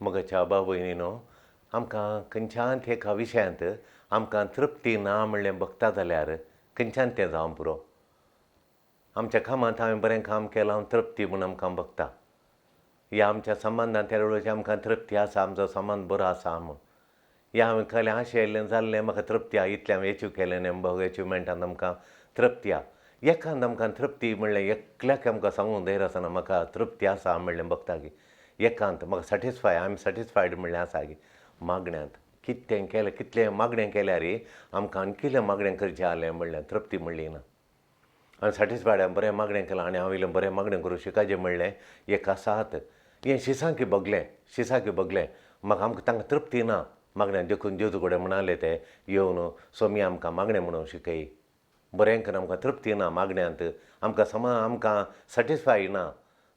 मगच्या बाबयनीनो आमकां खंयच्यान एका विशयांत आमकां तृप्ती ना म्हणलें बघता जाल्यार खंयच्यान तें जावं पुरो. आमच्या कामांत हांवें बरें काम केलां हांव तृप्ती म्हूण आमकां बघता. ह्या आमच्या संबंदांत त्या वेळाचेर आमकां तृप्ती आसा, आमचो संबंद बरो आसा म्हूण. ह्या हांवें केलें आशेल्लें जाल्लें म्हाका तृप्ती आहा, इतलें हांवें एचीव केलें न्ही एचिवमेंटान आमकां तृप्ती आहा. एकांत आमकां तृप्ती म्हणलें एकल्याक आमकां सांगूंक धैर्य आसना म्हाका तृप्ती आसा म्हणलें बघता की एकांत म्हाका सॅटिस्फाय आय एम सॅटिस्फायड म्हणलें आसा की मागण्यांत कितें केलें कितलें मागणें केल्यार आमकां आनी कितें मागणें करचें जालें म्हणलें तृप्ती म्हणली ना. हांवें सॅटिस्फायड बरें मागणें केलां आनी हांव इल्लें बरें मागणें करूं शिकाचें म्हणलें एक आसात. हें शिसांकी बगलें म्हाका आमकां तांकां तृप्ती ना मागण्यांत देखून जेजू कडेन म्हणाले ते येवन स्वामी आमकां मागणें म्हणून शिकय. बरें करून आमकां तृप्ती ना मागण्यांत आमकां सॅटिस्फाय ना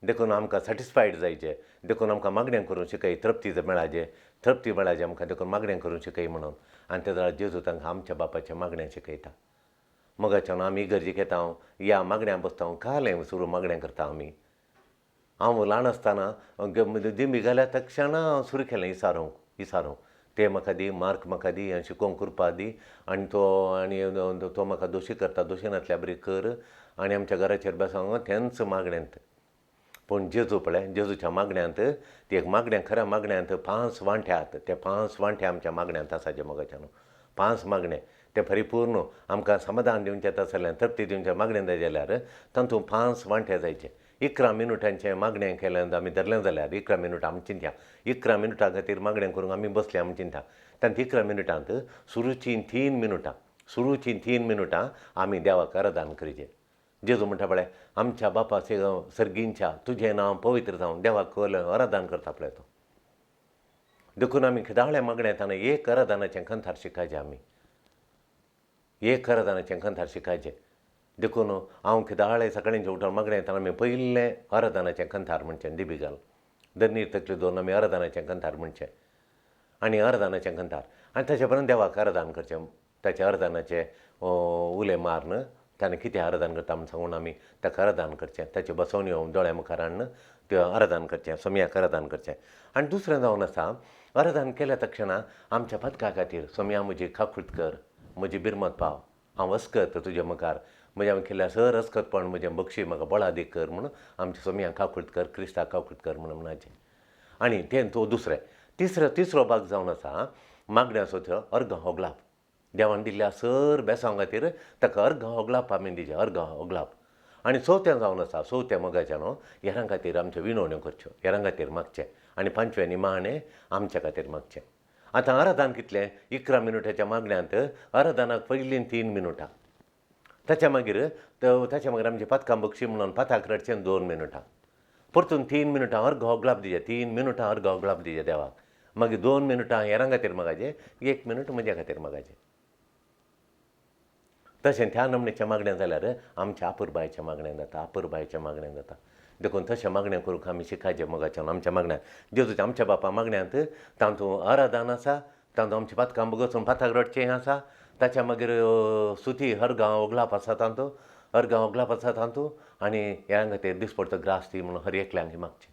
देखून आमकां सॅटिस्फायड जायचें देखून आमकां मागणें करून शिकय तृप्ती मेळाचें आमकां देखून मागणें करून शिकय म्हणून. आनी तेदो जेजू तांकां आमच्या बापाचें मागणें शिकयता. मगाच्यान आमी इगर्जेक येता ह्या मागण्या बसता कालें सुरू मागणें करता आमी. हांव ल्हान आसतना दिमी गेल्या तक्षण सुरू केलें इसारूंक तें म्हाका दी मार्क म्हाका दी आनी शिकोवंक करपा दी आनी तो म्हाका दोशी करता दोशीनातल्या बरी कर आनी आमच्या घराचेर बसोंक तेंच मागण्यांत. पूण जेजू पळय जेजूच्या मागण्यांत ती एक मागण्या खऱ्या मागण्यांत 5 वांटे आहात. ते 5 वांटे आमच्या मागण्यांत आसाचे मोगाच्यान 5 मागणे ते परिपूर्ण आमकां समाधान दिवचें आसलें तृप्ती दिवचें मागणें जाय जाल्यार तातूंत 5 वांटे जायचे. 11 मिनटांचें मागणें केलें आमी धरलें जाल्यार 11 मिनटां आमी चिंत्या 11 मिनटां खातीर मागणें करूंक आमी बसले आमी चिंता तांत 11 मिनटांत सुरूचीं 3 मिनटां आमी देवाक आराधन करचें. जेजू म्हणटा पळय आमच्या बापा सर्गींच्या तुजें नांव पवित्र जावं देवाक आराधन करता पळय तो. देखून आमी खिदाळ्या मागण्यांत एक आराधनाचें कंथार शिकायचें आमी देखून हांव खिदाळे सकाळींचे उठोन मागणें येताना आमी पयलें आराधनाचें कंथार म्हणचें दिबिगाल दरनीर तकली दवरून आमी आराधनाचें कंथार म्हणचें आनी आराधनाचें कंथार आनी ताचे उपरांत देवाक आराधन करचें. ताच्या आराधनाचें उलें मारून ताणें कितें आराधन करता म्हूण सांगून आमी ताका आराधन करचें. ताचे बसोवन येवन दोळ्या मुखार हाडून तें आराधन करचें स्वाम्याक आराधन करचें. आनी दुसरें जावन आसा आराधन केल्या तक्षणा आमच्या पदका खातीर स्वाम्या म्हजी खाकृत कर म्हजी बिरमत पाव हांव वस्कत तुज्या मुखार म्हजें हांवें केल्ल्या सर अस्कतपण म्हजें बक्षी म्हाका बळादी कर म्हणून आमच्या स्वाम्याक खाकृत कर क्रिस्ताक खाकृत कर म्हणून म्हणाचें. आनी तें तो दुसरें तिसरो भाग जावन आसा मागण्याचो थंय अर्घ होगलाप देवान दिल्ल्या सर बेसांव खातीर ताका अर्घ होगलाप आमी दिचें अर्घ होगलाप. आनी चवथें जावन आसा चवथ्या मोगाच्यान हेरां खातीर आमच्यो विनवण्यो करच्यो हेरां खातीर मागचें आनी 5वें निमाणें आमच्या खातीर मागचें. आतां आराधन कितलें 11 मिनटाच्या मागण्यांत आराधनाक पयलीं 3 मिनटां ताच्या मागीर आमचें पदकां बक्षी म्हणून पताक रडचें 2 मिनटां परतून 3 मिनटां अर्घ होगलाप दिचें 3 मिनटां अर्घ होगलाप दिचें देवाक. मागीर 2 मिनटां हेरां खातीर मागाचें 1 मिनट म्हज्या खातीर मागाचें. तशें त्या नमणेचें मागणें जाल्यार आमच्या आपुरबायेचें मागणें जाता. देखून तशें मागणें करूंक आमी शिकायचें मोगाच्यान आमच्या मागण्यांत जेजूच्या आमच्या बापा मागण्यांत तातूंत आराधन आसा तातूंत आमचें पदकां बसून पताक रडचें आसा ताच्या मागीर सुती अर्गां ओगलाप आसा तातूंत आनी हेरां खातीर दिसपडटो ग्रास दी म्हणून हर एकल्यांक मागचें.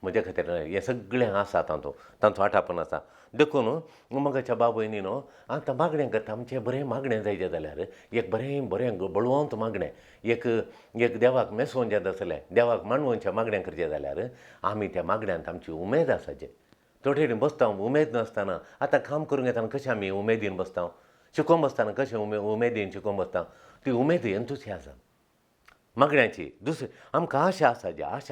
म्हजे खातीर हें सगळें आसा तातूंत वांटापण आसा. देखून मोगाच्या बाबयनीनो आतां मागणें करता आमचें बरें मागणें जायचें जाल्यार एक बरें बळवंत मागणें एक देवाक मेसोवचें आसलें देवाक मांडवचें मागणें करचें जाल्यार आमी त्या मागण्यांत आमची उमेद आसाचें. थोडे कडेन बसता उमेद नासतना आतां काम करूंक येताना कशें आमी उमेदीन बसता शिकोवंक बसतना कशें उमेदीन शिकोवंक बसता ती उमेद एंथुसियाझम मागण्याची. दुसरें आमकां आशा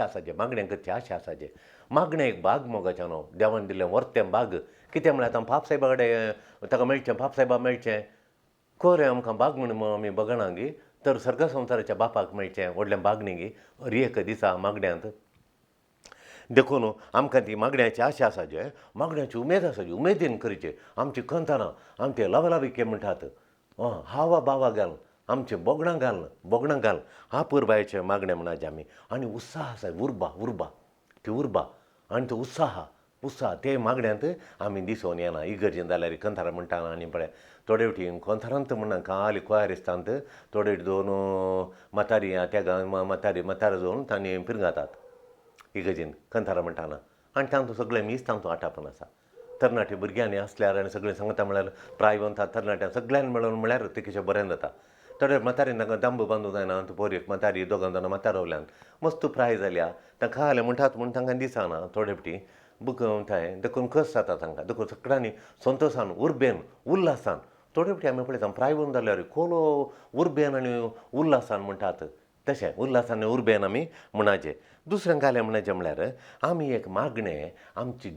आसाचे मागणें करची आशा आसाचे. मागणें एक भाग मोगाच्यान देवान दिल्लें वर्तें भाग कितें म्हळ्यार आतां पापसाहेबा कडेन ताका मेळचें पापसाहेबा मेळचें खरें आमकां भाग म्हणून आमी बगना गी तर सर्ग संवसाराच्या बापाक मेळचें व्हडलें भाग न्ही गी हर एक दिसा मागण्यांत. देखून आमकां ती मागण्याची आशा आसाचे मागण्याची उमेद आसाची उमेदीन करचें. आमची कंथारां आमचे लावालाविके म्हणटात हावा बावा घाल आमचें बोगणां घाल हा पुरबायेचें मागणें म्हणाचें आमी. आनी उत्साह आसा उर्बा आनी तो उत्साह ते मागण्यांत आमी दिसोवन येना. इगर्जेन जाल्यार कंथारां म्हणटा आनी पळय थोडे वटी कंथारांत म्हणना खाली क्वायरिस्तांत थोडे दोन मतारी त्या मतार जावन तांणी पिरगातात इगर्जेन कंथारां म्हणटाना आनी तांतू सगळे मीस तांतू आटापून आसा. तरणाटी भुरग्यांनी आसल्यार आनी सगळीं सांगता म्हळ्यार प्रायवंत तरणाट्यां सगळ्यांनी मेळून म्हळ्यार तें कशें बरें जाता. थोडे म्हातारीन तांकां दांब बांदूंक जायना, पोरयेक म्हातारी दोगां जाणां म्हातारवल्यान मस्त प्राय जाल्या. तांकां खाले म्हणटात म्हूण तांकां दिसना थोडे फावटी बूक थंय देखून कस जाता तांकां. देखून सगळ्यांनी संतोशान उर्बेन उल्हासान थोडे फावटी आमी पळयता प्रायवंत जाल्यार खोलो उर्बेन आनी उल्हासान म्हणटात. तशें उल्हासान आनी उर्बेन आमी म्हणाचें. दुसरें घालें म्हणाचें म्हळ्यार आमी एक मागणें आमची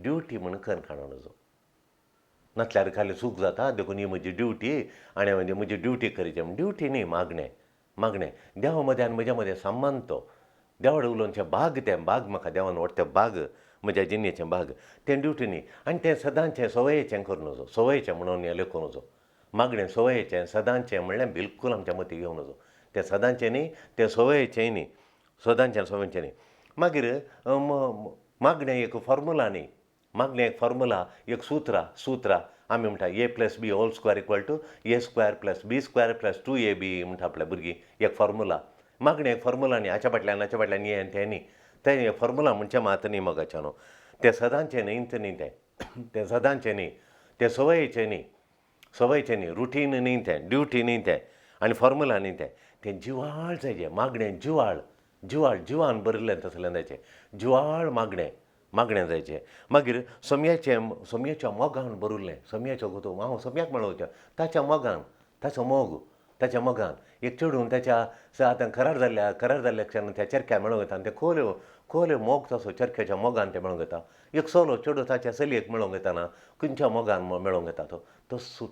ड्युटी म्हूण काणून नजो. नातल्यार खाली सूख जाता. देखून ही म्हजी ड्युटी आनी हांवें म्हजी ड्युटी करचें म्हण. ड्युटी न्ही मागणें देवा मदें आनी म्हज्या मदें संबंद तो. देवाडे उलोवनचें बाग तें बाग म्हाका देवान व्हरतें बाग म्हज्या जिणेचें बाग तें ड्युटी न्ही. आनी तें सदांचें सवयेचें करूं नजो. सवयेचें म्हणून हें लेखूं नजो. मागणें सवयेचें सदांचें म्हणल्यार बिलकूल आमच्या मतीं घेवं नजो. तें सदांचें न्ही, तें सवयेचेंय न्ही. सदांचें सवयेचें न्ही. मागीर मागणें एक फॉर्मुला न्ही. मागणें एक फॉर्मुला एक सुत्रां आमी म्हणटा a+b² = a² + b² + 2ab म्हणटा आपल्या भुरगीं. एक फॉर्मुला. मागणें एक फॉर्मुला न्ही. हाच्या फाटल्यान हें तें न्ही. तें फॉर्मुला म्हणचें मात न्ही मोगाचें न्हू. तें सदांचें न्ही तें सदांचें न्ही. तें सवयेचें न्ही. रुटीन न्ही तें. ड्युटी न्ही तें. आनी फॉर्मुला न्ही तें. तें जिवाळ जायचें. मागणें जिवान बरयलें तसलें जायचें. जिवाळ मागणें जायचें. मागीर सोम्याच्या मोगान बरयलें. सोम्याचो गोतो हांव सोम्याक मेळोवचें ताच्या मोगान एक चेडून ताच्या आतां करार जाल्ल्या क्षण त्या चरख्या मेळोंक येता. आनी ते खोले मोग तसो चरख्याच्या मोगान ते मेळोंक येता. एक सोलो चेडूं ताच्या चलयेक मेळोंक येताना खंयच्या मोगान मेळोंक येता तो. तस्सो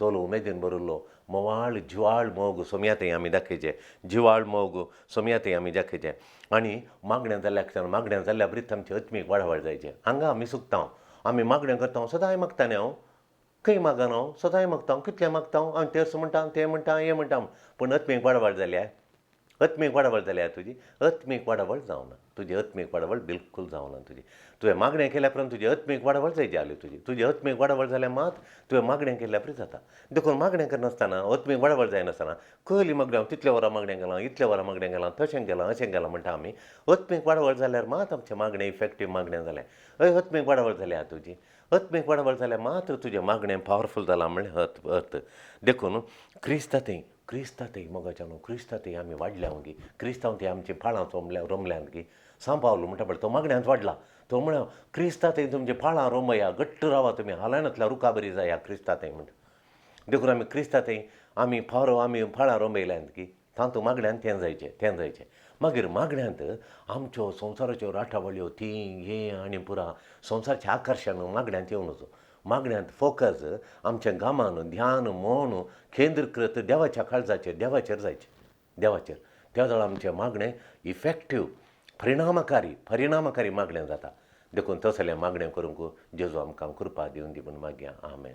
तोलो उमेदीन बरयल्लो मोवाळ जिवाळ मोग सोम्यातय आमी दाखयचें. जिवाळ मोग सोम्यातय आमी दाखयचें. आनी मागणें जाल्ल्या बरीत आमची आत्मीक वाडवाड जायचें. हांगा आमी सुकता. आमी मागणें करता. सदांय मागता न्ही हांव. खंय मागना हांव. सदांय मागता. कितलें मागता हांव तें म्हणटा तें म्हणटा हें म्हणटा. पूण आत्मीक वाडवाड जाल्या तुजी आत्मीक वाडवड जावना. तुजी आत्मीक वाडवड बिलकूल जावना तुजी. तुवें मागणें केल्या उपरांत तुजी आत्मीक वाडवड जायची जाली तुजी आत्मीक वाडवड जाल्यार मात तुवें मागणें केल्ल्या बरी जाता. देखून मागणें करनासतना आत्मीक वाडवड जायनासतना खंयली मागणें हांव तितल्या वरां मागणें केलां इतल्या वरां मागणें केलां तशें केलां अशें केलां म्हणटा आमी. आत्मीक वाडवड जाल्यार मात आमचें मागणें इफेक्टीव मागणें जालें. आत्मीक वाडवड जाल्या तुजी. आत्मीक वाडवड जाल्यार मात्र तुजें मागणें पावरफूल जालां म्हणल्यार अर्थ. देखून क्रिस्तांतय मोगाच्या न्हू. क्रिस्तांतय आमी वाडल्या गी. क्रिस्तांव आमची फाळां रोमल्यात गी. सांपावलो म्हणटा पळय तो मागण्यांत वाडला. तो म्हळ्यार क्रिस्तांतय तुमची फाळां रोमया घट्ट रावा तुमी हालायनातल्या रुका बरी जाया क्रिस्तांतय म्हणटा. देखून आमी क्रिस्तांतय आमी फाळां रोमयल्यात की तांतू मागण्यांत तें जायचें. मागीर मागण्यांत आमच्यो संवसाराच्यो राठावळ्यो तीं हें आनी पुरा संवसाराचें आकर्शण मागण्यांत येवं नजो. मागण्यांत फोकस आमच्या गामान ध्यान मौन केंद्रीकृत देवाच्या काळजाचेर देवाचेर जायचें. त्या वेळार आमचें मागणें इफेक्टीव परिणामकारी मागणें जाता. देखून तसलें मागणें करूंक जेजू आमकां कृपा दिवन दी म्हूण मागया. आमेन.